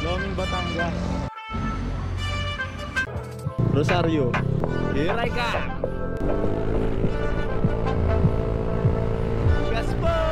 Loming, Batangas. Rosario. Here I come. Gaspar!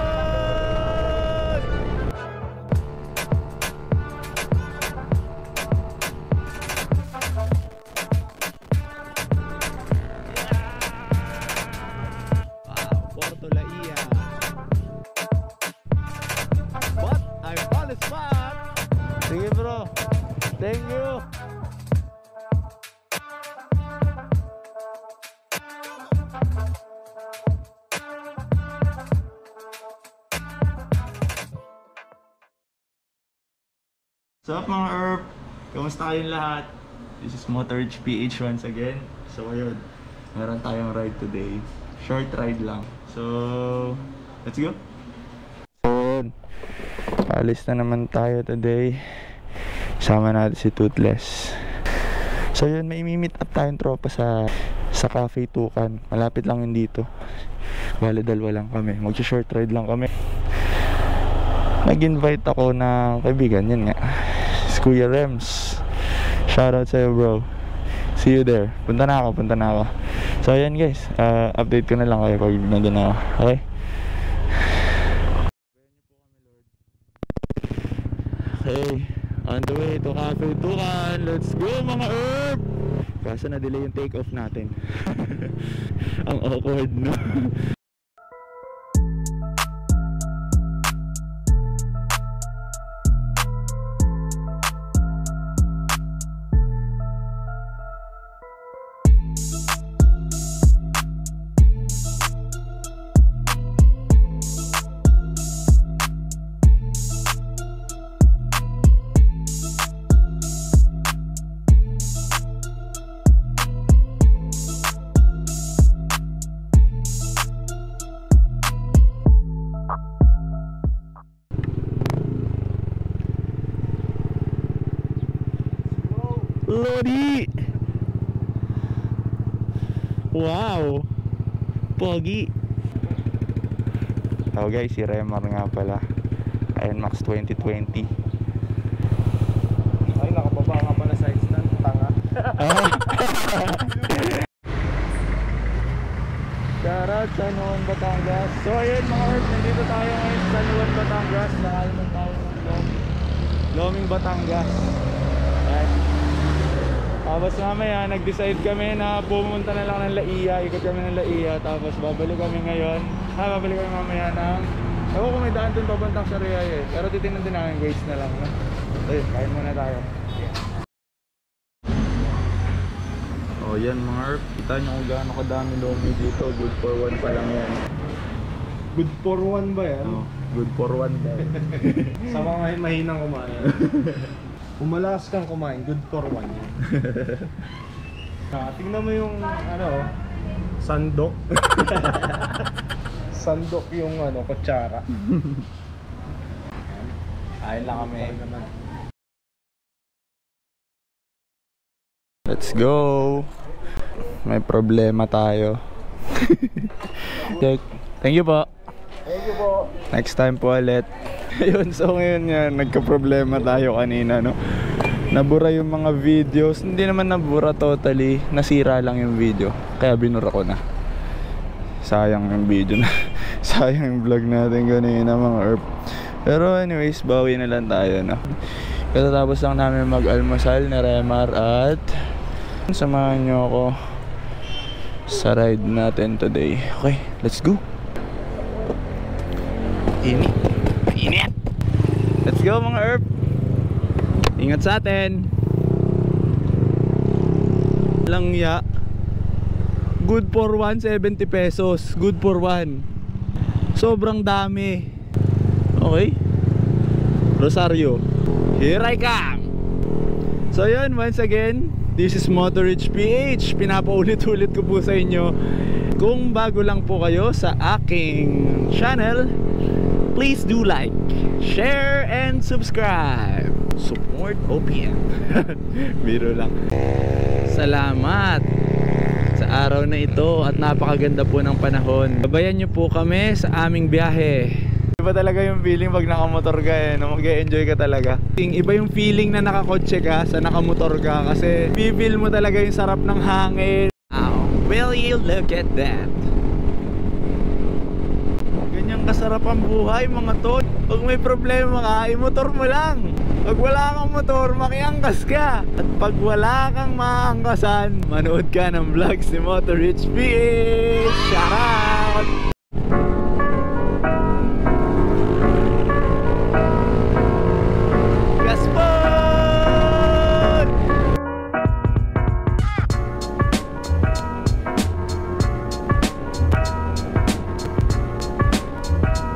Sige bro, thank you. What's up mga Earp? Kamusta kayong lahat? This is Motorage PH once again. So ayun, meron tayong ride today. Short ride lang. So, let's go! So, alis na naman tayo today. Sama natin si Toothless. So yun, may meet up tayong tropa sa Cafe Tukan. Malapit lang yun dito. Bale, dalawa lang kami. Mag-short ride lang kami. Nag-invite ako ng kaibigan, yun nga, si Kuya Rems. Shoutout sa'yo bro. See you there. Punta na ako. So ayan guys, update ko na lang kayo pag nandun ako. Okay? Okay, on the way to Cafe Tukan. Let's go mga Earp! Kaso na-delay yung take off natin. Ang awkward no? Lodi! Wow! Pogi! Oh guys, si Remar nga pala. NMAX 2020. Ay, nakababa nga pala sa stand. Tanga. Shoutout San Juan, Batangas. So ayun mga Earth, nandito tayo ngayon sa San Juan, Batangas. Nakaliman tayo ng Loming, Batangas. Ayan. Tapos mamaya nag-decide kami na pumunta na lang ng Laia. Ikot kami ng Laia. Tapos babalik kami ngayon. Babalik kami mamaya ng, ako kung may daan dun papuntang sa Riyaya eh. Pero titignan din namin guys na lang no? Ayun, kain muna tayo. Oh yan mga Earth, kita nyo kung gaano kadami lomi dito. Good for one pa lang yan. Good for one ba yan? Oh, good for one daw. Sa mga mahinang kumain. Kung malakas kang kumain, good for one yan. Tingnan mo yung ano, sandok. Sandok yung ano, kutsara. Kain lang kami. Let's go. May problema tayo. Thank you po. Thank you po. Next time po ulit. Ayun, so ngayon nga, nagka-problema tayo kanina, no? Nabura yung mga videos. Hindi naman nabura totally. Nasira lang yung video. Kaya binura ko na. Sayang yung video na. Sayang yung vlog natin kanina mga Earp. Pero anyways, bawi na lang tayo, no? Katatapos lang namin mag-almusal ni Remar at samahan nyo ako sa ride natin today. Okay, let's go. Init. Let's go mga Earp. Ingat sa atin. Langya. Good for 170 pesos. Good for one. Sobrang dami. Okay. Rosario. Here I come. So yun, once again, this is Motorage PH. Pinapaulit-ulit ko po sa inyo. Kung bago lang po kayo sa aking channel, please do like, share, and subscribe. Support OPM. Biro lang. Salamat sa araw na ito at napakaganda po ng panahon. Gabayan nyo po kami sa aming biyahe. Iba talaga yung feeling pag nakamotor ka eh, no? Mag-e-enjoy ka talaga. Iba yung feeling na nakakotse ka sa nakamotor ka kasi feel mo talaga yung sarap ng hangin. Oh, will you look at that? Ganyang kasarap ang buhay mga tol. Pag may problema ka, i-motor mo lang. Pag wala kang motor, makiangkas ka. At pag wala kang maangkasan, manood ka ng vlogs ni Motor Rich PH. Shout out! Gaspon!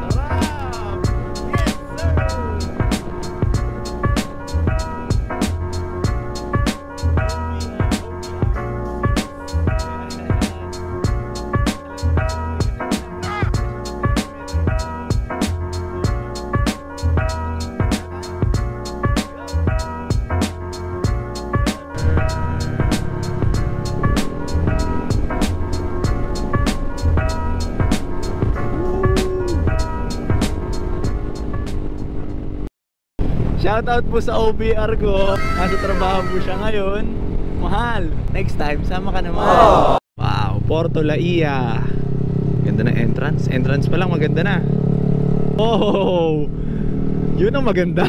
Sarap! Yes, sir! Shoutout po sa OBR ko. Nasa trabaho po siya ngayon. Mahal, next time sama ka naman. Wow, Porto La Ia. Ganda na entrance. Entrance pa lang maganda na. Oh, yun ang maganda.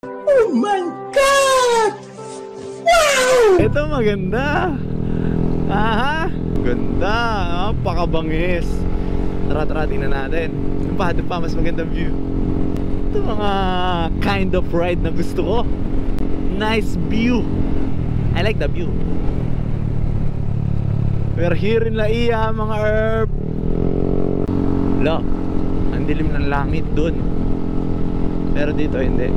Oh my God! Wow! Ito maganda. Aha, ganda. Napakabangis. Tara, tingnan natin. Doon pa, mas magandang view. Ito mga kind of ride na gusto ko. Nice view. I like the view. We're here in La Ia mga herb. Look, ang dilim ng langit dun. Pero dito hindi.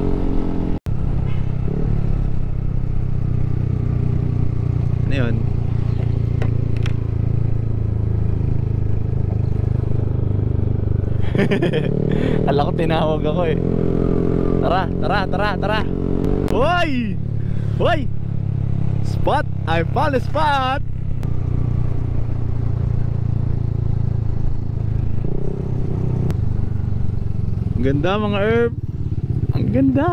Ano yun? Alam ko tinawag ako eh. Tara. Hoy! Hoy! Spot! I found a spot! Ang ganda mga herb. Ang ganda.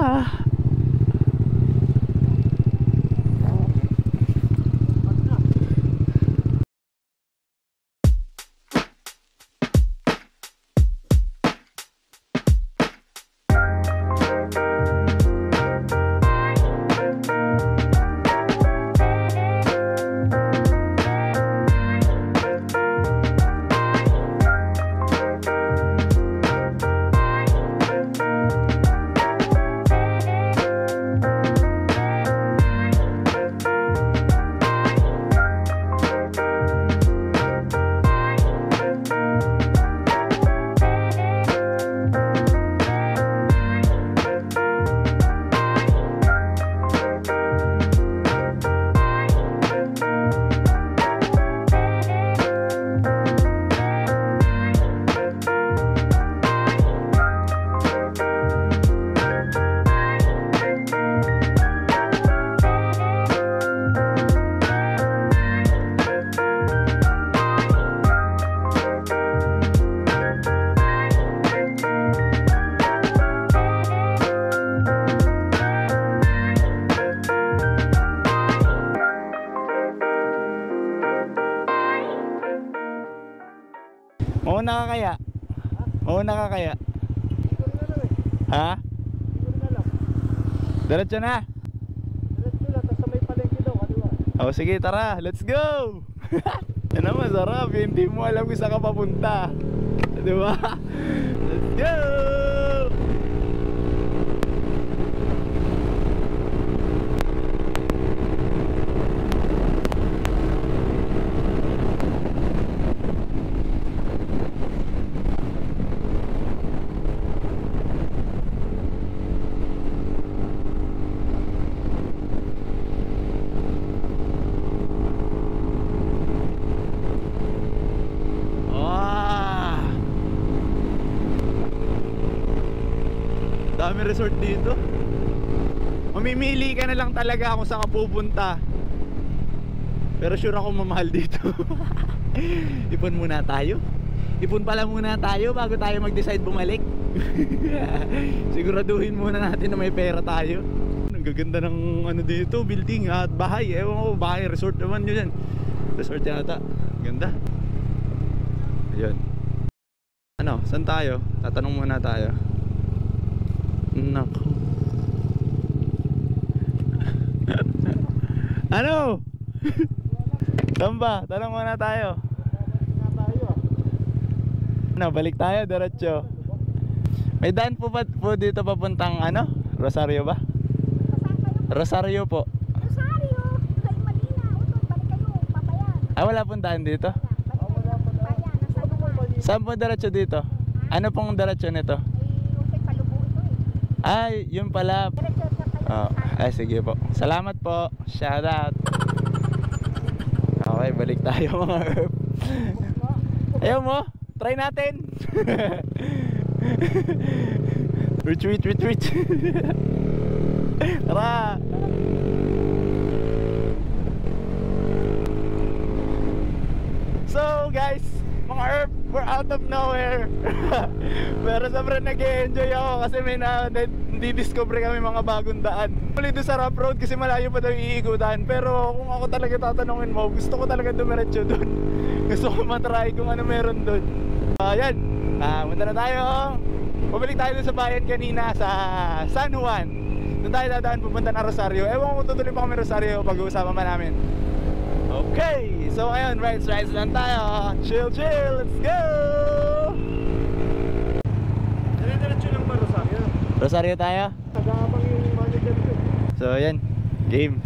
Mauna ka kaya? Mauna ka kaya? Ha? Diretso na? Diretso lang, tapos may palengke daw, kaliwa. Oh, sige, tara, let's go! Ano masarap, hindi mo alam kung saan ka papunta. Diba? Let's go! Dami resort dito. Mamimili ka na lang talaga kung saan ka pupunta. Pero sure ako mamahal dito. Ipon muna tayo. Ipon pala muna tayo bago tayo mag-decide bumalik. Siguraduhin muna natin na may pera tayo. Ang gaganda ng ano dito, building at bahay. Ewan ko, bahay, resort naman yun yan. Resort yata. Ganda. Ayun. Ano, saan tayo? Tatanong muna tayo. Nako. Ano? Saan ba? Tanong muna tayo. Ano, balik tayo, diretso. May daan po ba po dito papuntang ano? Rosario ba? Rosario po. Rosario, kay Malina, utol, balik kayo, papayan. Ah, wala pong daan dito? Papayan, nasa naman. Saan po diretso dito? Ano pong diretso nito? Ay, okay, palubo ito eh. Ay, yun pala. Diretso sa kayo. Oh, ay sige po. Salamat po. Shout out. Okay, balik tayo mga herb. Ayaw mo? Try natin. Retreat. Tara. So guys, mga herb, we're out of nowhere. Pero sobrang nag-enjoy ako kasi may hindi-discover kami mga bagong daan. Muli doon sa rough road kasi malayo pa daw iikutan. Pero kung ako talaga tatanungin mo, gusto ko talaga dumiretso doon. Gusto ko matry kung ano meron doon. Ayan, punta na tayo. Pabalik tayo doon sa bayan kanina sa San Juan. Doon tayo dadaan pupunta na Rosario. Ewan ko tutuloy pa kami Rosario pag-uusapan pa namin. Okay, so ngayon, rides lang tayo. Chill, let's go! Dire-diretso lang ba Rosario? Rosario tayo? Nag-aabang yung manager ko. So ayan, game.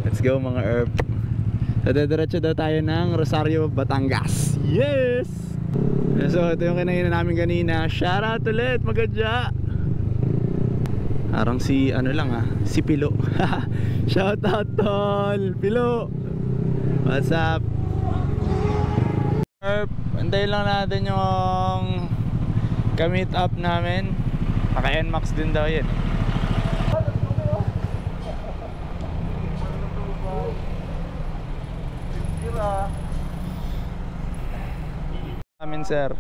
Let's go mga herb. So diretso daw tayo ng Rosario, Batangas. Yes! So ito yung kinainan namin kanina. Shout out ulit, magadya. Parang si ano lang si Pilo. Shout out tol, Pilo. What's up? Herb, antayin lang natin yung ka-meet up namin. Naka-NMAX din daw yun. Amin sir.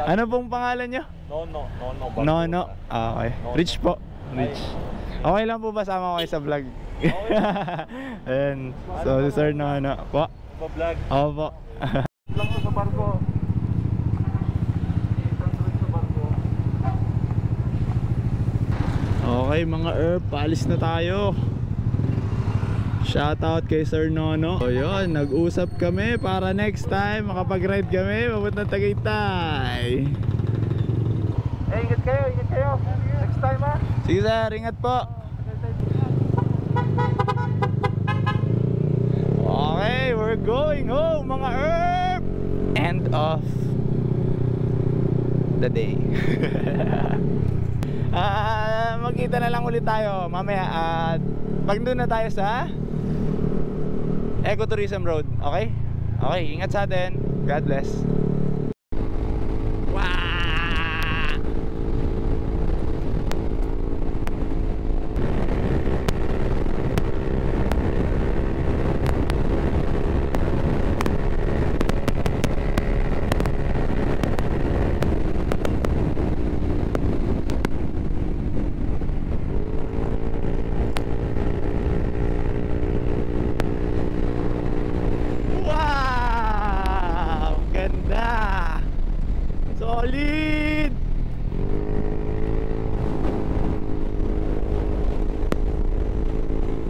Ano pong pangalan nyo? Nono. Ah, okay. Rich po. Rich. Okay lang po ba sama ko kayo sa vlog? Ayan. So si sir Nono po. Pa-vlog. Oo po. Lang mo sa barko. Okay mga herb, paalis na tayo. Shoutout kay Sir Nono. So yun, nag-usap kami para next time makapag-ride kami papuntang Tagaytay. Ingat kayo. Next time ha. Sige sir, ingat po. Okay, we're going home mga herb. End of the day. Magkita na lang ulit tayo mamaya at pag doon na tayo sa Ecotourism Road. Okay? Okay, ingat sa atin. God bless. Solid!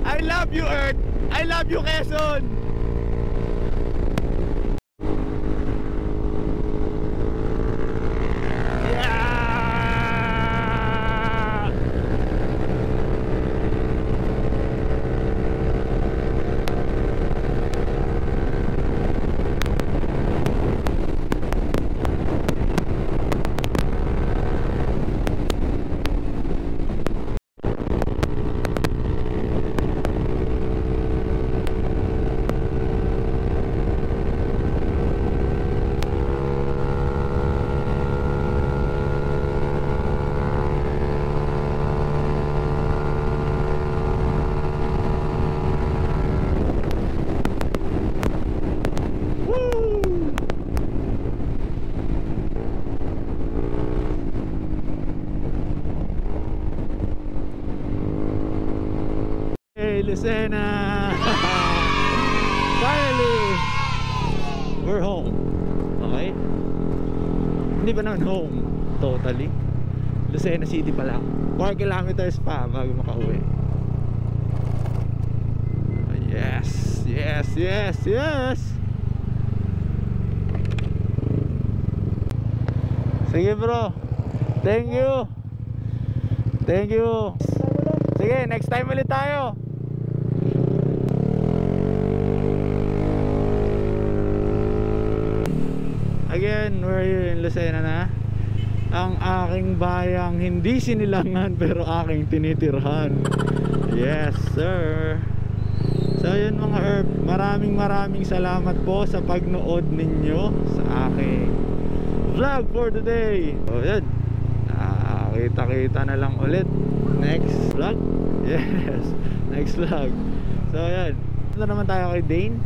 I love you Earth! I love you Quezon! Yeah! Yay, Lucena! Finally! We're home. Okay? Hindi pa naman home totally. Lucena City pa lang. 4 kilometers pa bago makauwi. Yes, yes, yes, yes. Sige bro. Thank you. Thank you. Sige, next time ulit tayo. Again, we're here in Lucena na. Ang aking bayang hindi sinilangan pero aking tinitirhan. Yes sir. So yun mga herb, maraming salamat po sa pagnood ninyo sa aking vlog for today. So yun, kita-kita na lang ulit next vlog. Yes, next vlog. So yun, ito naman tayo kay Dane,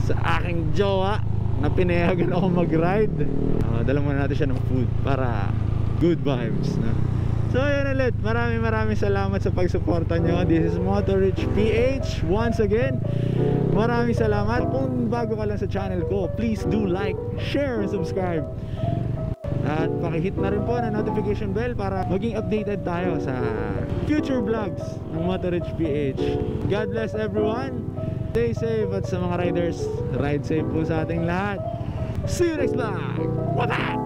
sa aking jowa na pinayagan ako mag-ride. Dala muna natin siya ng food para good vibes, no? So yun ulit, maraming salamat sa pagsuporta nyo. This is Motorich PH. Once again, maraming salamat. Kung bago ka lang sa channel ko, please do like, share, and subscribe. At pakihit na rin po na notification bell para maging updated tayo sa future vlogs ng Motorich PH. God bless everyone. Stay safe, at sa mga riders, ride safe po sa ating lahat. See you next vlog. What's up?